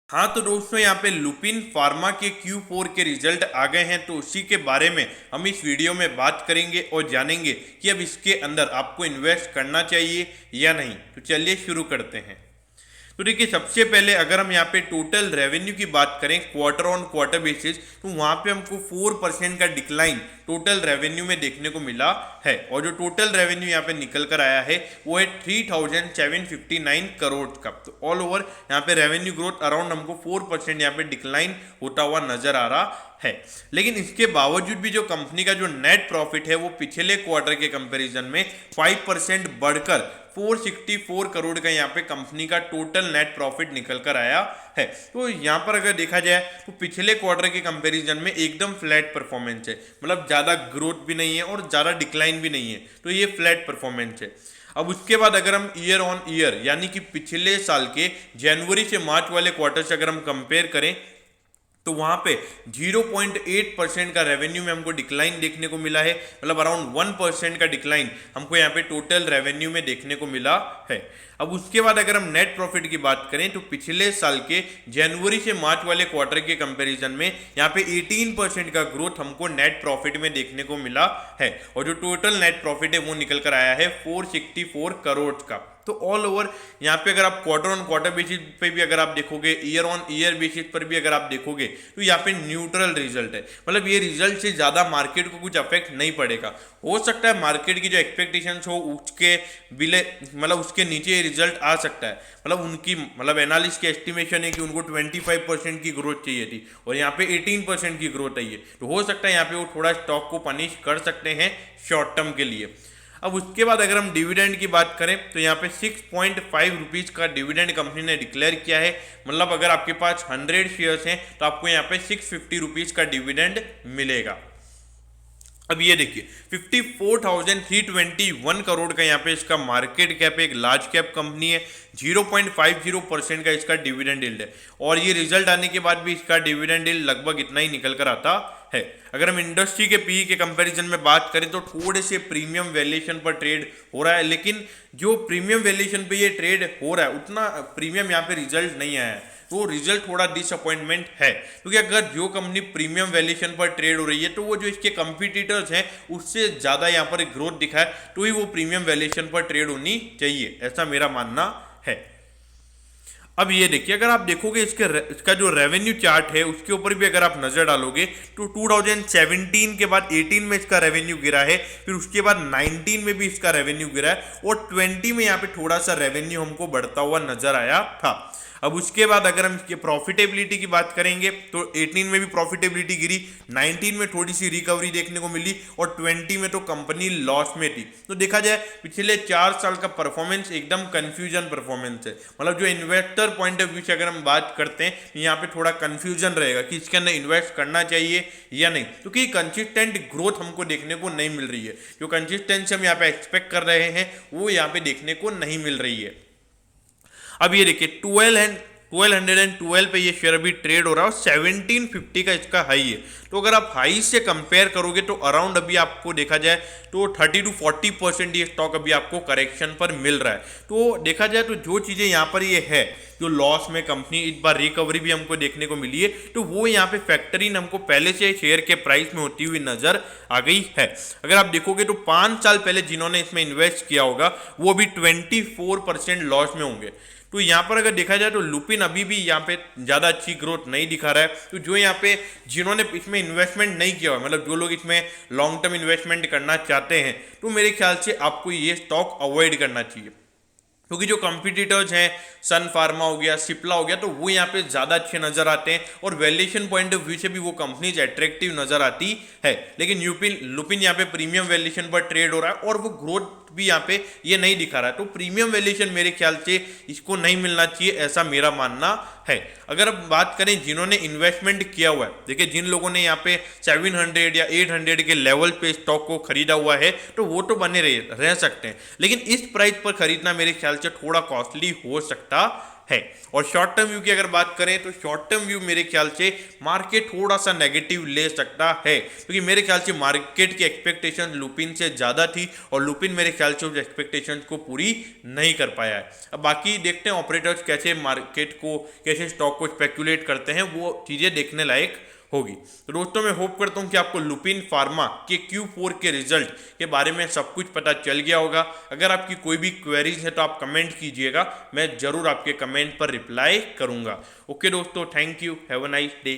हाँ तो दोस्तों यहाँ पे लुपिन फार्मा के Q4 के रिजल्ट आ गए हैं, तो उसी के बारे में हम इस वीडियो में बात करेंगे और जानेंगे कि अब इसके अंदर आपको इन्वेस्ट करना चाहिए या नहीं। तो चलिए शुरू करते हैं। तो देखिए, सबसे पहले अगर हम यहाँ पे टोटल रेवेन्यू की बात करें क्वार्टर ऑन क्वार्टर बेसिस, तो वहाँ पे हमको 4% का डिक्लाइन टोटल रेवेन्यू में देखने को मिला है। और जो टोटल रेवेन्यू यहाँ पे निकल कर आया है वो है 3759 करोड़ का। तो ऑल ओवर यहाँ पे रेवेन्यू ग्रोथ अराउंड हमको 4% यहाँ पे डिक्लाइन होता हुआ नजर आ रहा है। लेकिन इसके बावजूद भी जो कंपनी का जो नेट प्रॉफिट है वो पिछले क्वार्टर के कंपैरिजन में 5% बढ़कर 464 करोड़ का यहाँ पे कंपनी का टोटल नेट प्रॉफिट निकल कर आया है। तो यहाँ पर अगर देखा जाए तो पिछले क्वार्टर के कंपैरिजन में एकदम फ्लैट परफॉर्मेंस है, मतलब ज़्यादा ग्रोथ भी नहीं है और ज़्यादा डिक्लाइन भी नहीं है, तो ये फ्लैट परफॉर्मेंस है। अब उसके बाद अगर हम ईयर ऑन ईयर यानी कि पिछले साल के जनवरी से मार्च वाले क्वार्टर से अगर हम कंपेयर करें तो वहां पे 0.8% का रेवेन्यू में हमको डिक्लाइन देखने को मिला है, मतलब अराउंड 1% का डिक्लाइन हमको यहाँ पे टोटल रेवेन्यू में देखने को मिला है। अब उसके बाद अगर हम नेट प्रॉफिट की बात करें तो पिछले साल के जनवरी से मार्च वाले क्वार्टर के कंपैरिजन में यहाँ पे 18% का ग्रोथ हमको नेट प्रॉफिट में देखने को मिला है। और जो टोटल नेट प्रॉफिट है वो निकल कर आया है 464 करोड़ का। तो ऑल ओवर यहाँ पे अगर आप क्वार्टर ऑन क्वार्टर बेसिस पे भी अगर आप देखोगे, ईयर ऑन ईयर बेसिस पर भी अगर आप देखोगे, तो यहाँ पे न्यूट्रल रिजल्ट है, मतलब ये रिजल्ट से ज़्यादा मार्केट को कुछ अफेक्ट नहीं पड़ेगा। हो सकता है मार्केट की जो एक्सपेक्टेशंस हो उसके बिले, मतलब उसके नीचे ये रिजल्ट आ सकता है। मतलब उनकी, मतलब एनालिस्ट की एस्टिमेशन है कि उनको 25% की ग्रोथ चाहिए थी और यहाँ पे 18% की ग्रोथ आई है। तो हो सकता है यहाँ पे वो थोड़ा स्टॉक को पनिश कर सकते हैं शॉर्ट टर्म के लिए। अब उसके बाद अगर हम डिविडेंड की बात करें तो यहाँ पे 6.5 रुपीज़ का डिविडेंड कंपनी ने डिक्लेयर किया है। मतलब अगर आपके पास 100 शेयर्स हैं तो आपको यहाँ पे 650 रुपीज़ का डिविडेंड मिलेगा। अब ये देखिए 54,321 करोड़ का यहाँ पे इसका मार्केट कैप है, एक लार्ज कैप कंपनी है, 0.50% का इसका डिविडेंड यील्ड है। और ये रिजल्ट आने के बाद भी इसका डिविडेंड यील्ड लगभग इतना ही निकल कर आता है। अगर हम इंडस्ट्री के पीई के कंपैरिजन में बात करें तो थोड़े से प्रीमियम वैल्यूएशन पर ट्रेड हो रहा है, लेकिन जो प्रीमियम वैल्यूएशन पे ये ट्रेड हो रहा है उतना प्रीमियम यहाँ पे रिजल्ट नहीं आया है, तो रिजल्ट थोड़ा डिसअपॉइंटमेंट है। क्योंकि अगर जो कंपनी प्रीमियम वैल्यूएशन पर ट्रेड हो रही है तो वो जो इसके कंपटीटर्स हैं उससे ज़्यादा यहाँ पर ग्रोथ दिखा है, तो ही वो प्रीमियम वैल्यूएशन पर ट्रेड होनी चाहिए, ऐसा मेरा मानना है। अब ये देखिए, अगर आप देखोगे इसका जो रेवेन्यू चार्ट है उसके ऊपर भी अगर आप नजर डालोगे तो 2017 के बाद 18 में इसका रेवेन्यू गिरा है, फिर उसके बाद 19 में भी इसका रेवेन्यू गिरा है और 20 में यहाँ पे थोड़ा सा रेवेन्यू हमको बढ़ता हुआ नजर आया था। अब उसके बाद अगर हम इसके प्रॉफिटेबिलिटी की बात करेंगे तो 18 में भी प्रॉफिटेबिलिटी गिरी, 19 में थोड़ी सी रिकवरी देखने को मिली और 20 में तो कंपनी लॉस में थी। तो देखा जाए पिछले 4 साल का परफॉर्मेंस एकदम कंफ्यूजन परफॉर्मेंस है। मतलब जो इन्वेस्टर पॉइंट ऑफ व्यू से अगर हम बात करते हैं यहाँ पे थोड़ा कंफ्यूजन रहेगा कि इसके अंदर इन्वेस्ट करना चाहिए या नहीं, क्योंकि कंसिस्टेंट ग्रोथ हमको देखने को नहीं मिल रही है। जो कंसिस्टेंसी हम यहाँ पे एक्सपेक्ट कर रहे हैं वो यहाँ पे देखने को नहीं मिल रही है। अब ये देखिए 1212 पे ये शेयर अभी ट्रेड हो रहा है और 1750 का इसका हाई है। तो अगर आप हाई से कंपेयर करोगे तो अराउंड अभी आपको देखा जाए तो 30 to 40% ये स्टॉक अभी आपको करेक्शन पर मिल रहा है। तो देखा जाए तो जो चीज़ें यहाँ पर ये है, जो लॉस में कंपनी इस बार रिकवरी भी हमको देखने को मिली है, तो वो यहाँ पे फैक्टरी हमको पहले से शेयर के प्राइस में होती हुई नजर आ गई है। अगर आप देखोगे तो 5 साल पहले जिन्होंने इसमें इन्वेस्ट किया होगा वो अभी 24% लॉस में होंगे। तो यहाँ पर अगर देखा जाए तो लुपिन अभी भी यहाँ पे ज़्यादा अच्छी ग्रोथ नहीं दिखा रहा है। तो जो यहाँ पे जिन्होंने इसमें इन्वेस्टमेंट नहीं किया हुआ, मतलब जो लोग इसमें लॉन्ग टर्म इन्वेस्टमेंट करना चाहते हैं, तो मेरे ख्याल से आपको ये स्टॉक अवॉइड करना चाहिए। क्योंकि जो कंपटीटर्स हैं, सन फार्मा हो गया, सिप्ला हो गया, तो वो यहाँ पे ज़्यादा अच्छे नज़र आते हैं और वैल्यूएशन पॉइंट ऑफ व्यू से भी वो कंपनीज अट्रैक्टिव नज़र आती है। लेकिन लुपिन यहाँ पे प्रीमियम वैल्यूएशन पर ट्रेड हो रहा है और वो ग्रोथ भी यहाँ पे ये नहीं दिखा रहा है। तो प्रीमियम वैल्यूएशन मेरे ख्याल से इसको नहीं मिलना चाहिए, ऐसा मेरा मानना है। अगर अब बात करें जिन्होंने इन्वेस्टमेंट किया हुआ है, देखिए जिन लोगों ने यहाँ पे 700 या 800 के लेवल पे स्टॉक को खरीदा हुआ है तो वो तो बने रह सकते हैं, लेकिन इस प्राइस पर खरीदना मेरे ख्याल से थोड़ा कॉस्टली हो सकता है। और शॉर्ट टर्म व्यू की अगर बात करें तो शॉर्ट टर्म व्यू मेरे ख्याल से मार्केट थोड़ा सा नेगेटिव ले सकता है, क्योंकि मेरे ख्याल से मार्केट की एक्सपेक्टेशन लुपिन से ज़्यादा थी और लुपिन मेरे ख्याल से उस एक्सपेक्टेशन को पूरी नहीं कर पाया है। अब बाकी देखते हैं ऑपरेटर्स कैसे मार्केट को, कैसे स्टॉक को स्पेक्यूलेट करते हैं, वो चीज़ें देखने लायक होगी। तो दोस्तों मैं होप करता हूं कि आपको लुपिन फार्मा के Q4 के रिजल्ट के बारे में सब कुछ पता चल गया होगा। अगर आपकी कोई भी क्वेरीज है तो आप कमेंट कीजिएगा, मैं जरूर आपके कमेंट पर रिप्लाई करूंगा। ओके दोस्तों, thank you, have a nice day.